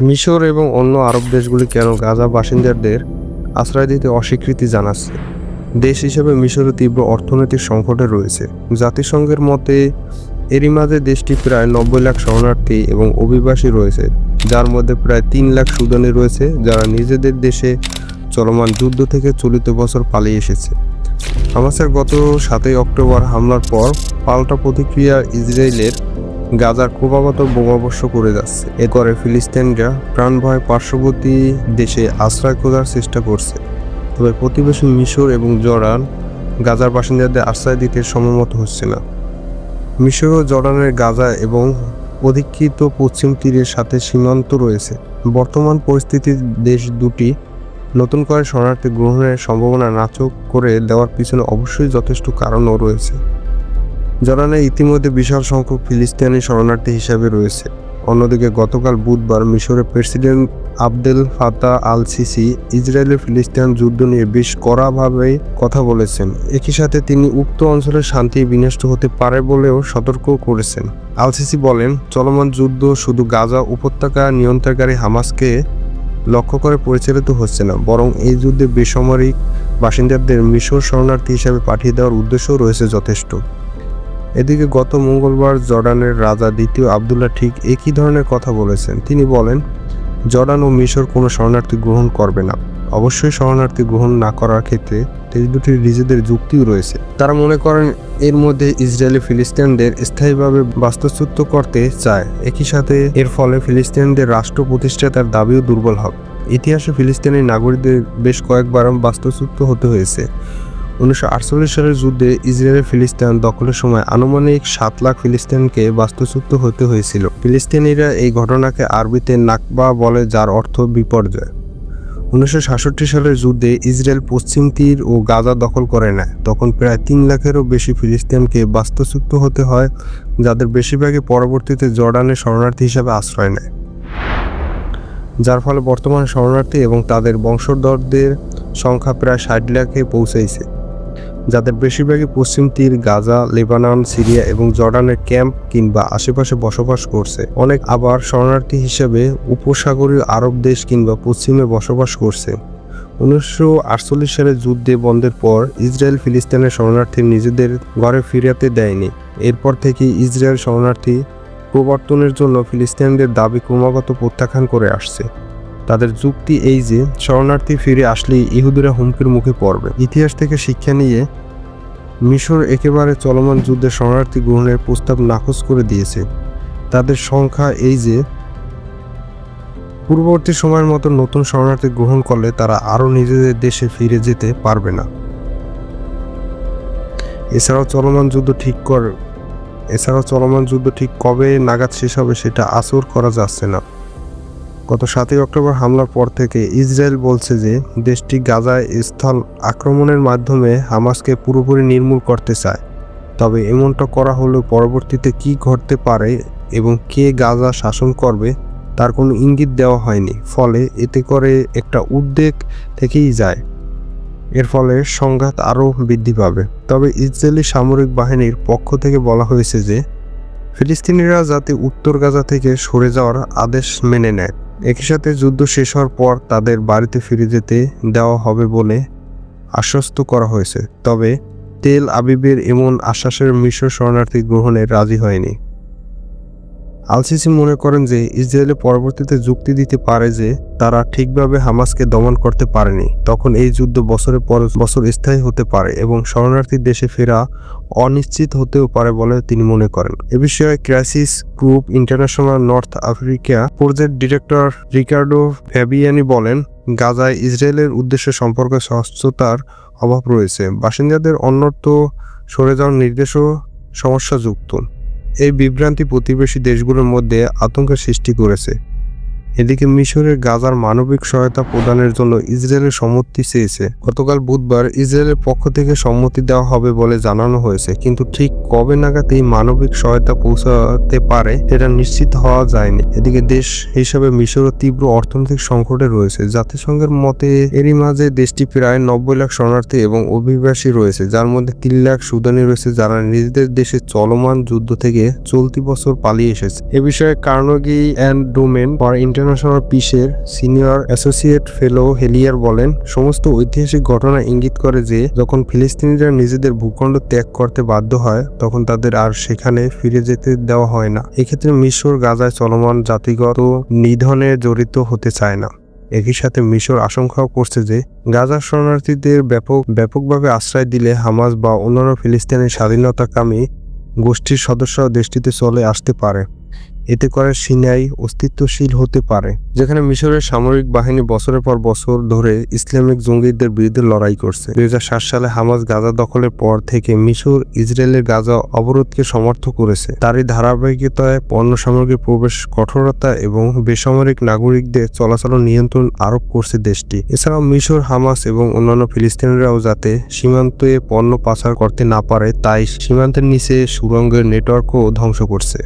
মিশর এবং অন্য আরব দেশগুলি কেন গাজা বাসিন্দাদের আশ্রয় দিতে অস্বীকৃতি জানাচ্ছে? দেশ হিসেবে মিশরও তীব্র অর্থনৈতিক সংকটে রয়েছে। জাতিসংঘের মতে এরই মাঝে দেশটি প্রায় 90 লাখ শরণার্থী এবং অভিবাসী রয়েছে, যার মধ্যে প্রায় 3 লাখ সুদানি রয়েছে যারা নিজেদের দেশে চলমান যুদ্ধ থেকে চলিত বছর পালিয়ে এসেছে। হামাসের গত 7 অক্টোবর হামলার পর পাল্টা প্রতিক্রিয়া ইসরায়েলের গাজার ক্রমাগত বোমাবর্ষণ করে যাচ্ছে। এ করে ফিলিস্তিনিরা প্রাণভয়ে পার্শ্ববর্তী দেশে আশ্রয় খোঁজার চেষ্টা করছে। তবে প্রতিবেশী মিশর এবং জর্ডান গাজার বাসিন্দাদের আশ্রয় দিতে সম্মত হচ্ছে না। মিশর ও জর্ডানের গাজা এবং অধিকৃত পশ্চিম তীরের সাথে সীমান্ত রয়েছে। বর্তমান পরিস্থিতির দেশ দুটি নতুন করে শরণার্থী গ্রহণের সম্ভাবনা নাকচ করে দেওয়ার পিছনে অবশ্যই যথেষ্ট কারণও রয়েছে। জর্ডানে ইতিমধ্যে বিশাল সংখ্যক ফিলিস্তিনি শরণার্থী হিসাবে রয়েছে। অন্যদিকে গতকাল বুধবার মিশরের president Abdel Fattah al Sisi ইসরায়েলের ফিলিস্তিন যুদ্ধ নিয়ে বেশ কড়াভাবে কথা বলেছেন। একই সাথে তিনি উক্ত অঞ্চলের শান্তি বিনষ্ট হতে পারে বলেও সতর্ক করেছেন। আল সিসি বলেন, চলমান যুদ্ধ শুধু গাজা উপত্যকা নিয়ন্ত্রণকারী হামাসকে লক্ষ্য করে পরিচালিত হচ্ছে না, বরং এই যুদ্ধে বেসামরিক বাসিন্দাদের মিশর শরণার্থী হিসাবে পাঠিয়ে দেওয়ার উদ্দেশ্যও রয়েছে যথেষ্ট। এদিকে গত মঙ্গলবার জর্ডানের রাজা দ্বিতীয় আবদুল্লাহ ঠিক একই ধরনের কথা বলেছেন। তিনি বলেন, জর্ডান ও মিশর কোনো শরণার্থী গ্রহণ করবে না। অবশ্যই শরণার্থী গ্রহণ না করার ক্ষেত্রে দেশ দুটির নিজেদের যুক্তিও রয়েছে। তারা মনে করেন এর মধ্যে ইসরায়েলি ফিলিস্তিনদের স্থায়ীভাবে বাস্তুচ্যুত করতে চায়। একই সাথে এর ফলে ফিলিস্তিনদের রাষ্ট্র প্রতিষ্ঠাতার দাবিও দুর্বল হবে। ইতিহাসে ফিলিস্তিনি নাগরিকদের বেশ কয়েকবার বাস্তুচ্যুত হতে হয়েছে। 1948 সালের যুদ্ধে ইসরায়েলের ফিলিস্তিন দখলের সময় আনুমানিক 7 লাখ ফিলিস্তিনকে বাস্তুচ্যুত হতে হয়েছিল। ফিলিস্তিনিরা এই ঘটনাকে আরবিতে নাকবা বলে, যার অর্থ বিপর্যয়। 1967 সালের যুদ্ধে ইসরায়েল পশ্চিম তীর ও গাজা দখল করে নেয়। তখন প্রায় 3 লাখেরও বেশি ফিলিস্তিনকে বাস্তুচ্যুত হতে হয়, যাদের বেশিরভাগই পরবর্তীতে জর্ডানের শরণার্থী হিসাবে আশ্রয় নেয়, যার ফলে বর্তমান শরণার্থী এবং তাদের বংশধরদের সংখ্যা প্রায় 60 লাখে পৌঁছেছে, যাদের বেশিরভাগই পশ্চিম তীর, গাজা, লেবানন, সিরিয়া এবং জর্ডানের ক্যাম্প কিংবা আশেপাশে বসবাস করছে। অনেক আবার শরণার্থী হিসেবে উপসাগরীয় আরব দেশ কিংবা পশ্চিমে বসবাস করছে। 1948 সালের যুদ্ধে বন্ধের পর ইসরায়েল ফিলিস্তিনের শরণার্থী নিজেদের ঘরে ফিরাতে দেয়নি। এরপর থেকে ইসরায়েল শরণার্থী প্রবর্তনের জন্য ফিলিস্তিনিদের দাবি ক্রমাগত প্রত্যাখ্যান করে আসছে। তাদের যুক্তি এই যে শরণার্থী ফিরে আসলেই ইহুদিরা হুমকির মুখে পড়বে। ইতিহাস থেকে শিক্ষা নিয়ে মিশর একেবারে চলমান যুদ্ধে শরণার্থী গ্রহণের প্রস্তাব নাকচ করে দিয়েছে। তাদের সংখ্যা এই যে পূর্ববর্তী সময়ের মতো নতুন শরণার্থী গ্রহণ করলে তারা আরও নিজেদের দেশে ফিরে যেতে পারবে না। এছাড়াও চলমান যুদ্ধ ঠিক কবে নাগাদ শেষ হবে সেটা আশা করা যাচ্ছে না। গত 7 অক্টোবর হামলার পর থেকে ইসরায়েল বলছে যে দেশটি গাজায় স্থল আক্রমণের মাধ্যমে হামাসকে পুরোপুরি নির্মূল করতে চায়। তবে এমনটা করা হলেও পরবর্তীতে কি ঘটতে পারে এবং কে গাজা শাসন করবে তার কোনো ইঙ্গিত দেওয়া হয়নি। ফলে এতে করে একটা উদ্বেগ থেকেই যায়। এর ফলে সংঘাত আরও বৃদ্ধি পাবে। তবে ইসরায়েলি সামরিক বাহিনীর পক্ষ থেকে বলা হয়েছে যে ফিলিস্তিনিরা যাতে উত্তর গাজা থেকে সরে যাওয়ার আদেশ মেনে নেয়। একই সাথে যুদ্ধ শেষ হওয়ার পর তাদের বাড়িতে ফিরে যেতে দেওয়া হবে বলে আশ্বস্ত করা হয়েছে। তবে তেল আবিবের এমন আশ্বাসের মিশর শরণার্থী গ্রহণে রাজি হয়নি। আল সিসি মনে করেন যে ইসরায়েল পরবর্তীতে যুক্তি দিতে পারে যে তারা ঠিকভাবে হামাসকে দমন করতে পারেনি। তখন এই যুদ্ধ বছরের পর বছর স্থায়ী হতে পারে এবং শরণার্থী দেশে ফেরা অনিশ্চিত হতেও পারে বলে তিনি মনে করেন। এ বিষয়ে Crisis Group International North Africa project director Riccardo Fabiani বলেন, গাজায় ইসরায়েলের উদ্দেশ্যে সম্পর্কে স্বচ্ছতার অভাব রয়েছে। বাসিন্দাদের অন্যত্র সরে যাওয়ার নির্দেশও সমস্যাযুক্ত। এই বিভ্রান্তি প্রতিবেশী দেশগুলোর মধ্যে আতঙ্কের সৃষ্টি করেছে। এদিকে মিশরের গাজার মানবিক সহায়তা প্রদানের জন্য ইসরায়েলের সম্মতি চেয়েছে। গতকাল বুধবার ইসরায়েলের পক্ষ থেকে সম্মতি দেওয়া হবে বলে জানানো হয়েছে, কিন্তু ঠিক কবে নাগাদ এই মানবিক সহায়তা পৌঁছাতে পারে সেটা নিশ্চিত হওয়া যায়নি। এদিকে দেশ হিসাবে মিশরও তীব্র অর্থনৈতিক সংকটে রয়েছে। জাতিসংঘের মতে এরই মাঝে দেশটি প্রায় 90 লাখ শরণার্থী এবং অভিবাসী রয়েছে, যার মধ্যে 3 লাখ সুদানি রয়েছে যারা নিজেদের দেশে চলমান যুদ্ধ থেকে চলতি বছর পালিয়ে এসেছে। এ বিষয়ে কার্নেগি এন্ডোমেন্ট ফর ইন্টারন্যাশনাল পিসের সিনিয়র অ্যাসোসিয়েট ফেলো হেলিয়ার বলেন, সমস্ত ঐতিহাসিক ঘটনা ইঙ্গিত করে যে যখন ফিলিস্তিনিরা নিজেদের ভূখণ্ড ত্যাগ করতে বাধ্য হয় তখন তাদের আর সেখানে ফিরে যেতে দেওয়া হয় না। এক্ষেত্রে মিশর গাজায় চলমান জাতিগত নিধনে জড়িত হতে চায় না। একই সাথে মিশর আশঙ্কাও করছে যে গাজার শরণার্থীদের ব্যাপকভাবে আশ্রয় দিলে হামাস বা অন্যান্য ফিলিস্তিনি স্বাধীনতাকামী গোষ্ঠীর সদস্যরাও দেশটিতে চলে আসতে পারে। এতে করে সিনাই অস্তিত্বশীল হতে পারে, যেখানে মিশরের সামরিক বাহিনী বছরের পর বছর ধরে ইসলামিক জঙ্গিদের বিরুদ্ধে লড়াই করছে। 2007 সালে হামাস গাজা দখলের পর থেকে মিশর ইসরায়েলের গাজা অবরোধকে সমর্থন করেছে। তারই ধারাবাহিকতায় পণ্য সামগ্রীর প্রবেশ কঠোরতা এবং বেসামরিক নাগরিকদের চলাচল নিয়ন্ত্রণ আরোপ করছে দেশটি। এছাড়াও মিশর হামাস এবং অন্যান্য ফিলিস্তিনিরাও যাতে সীমান্তে পণ্য পাচার করতে না পারে তাই সীমান্তের নিচে সুড়ঙ্গের নেটওয়ার্কও ধ্বংস করছে।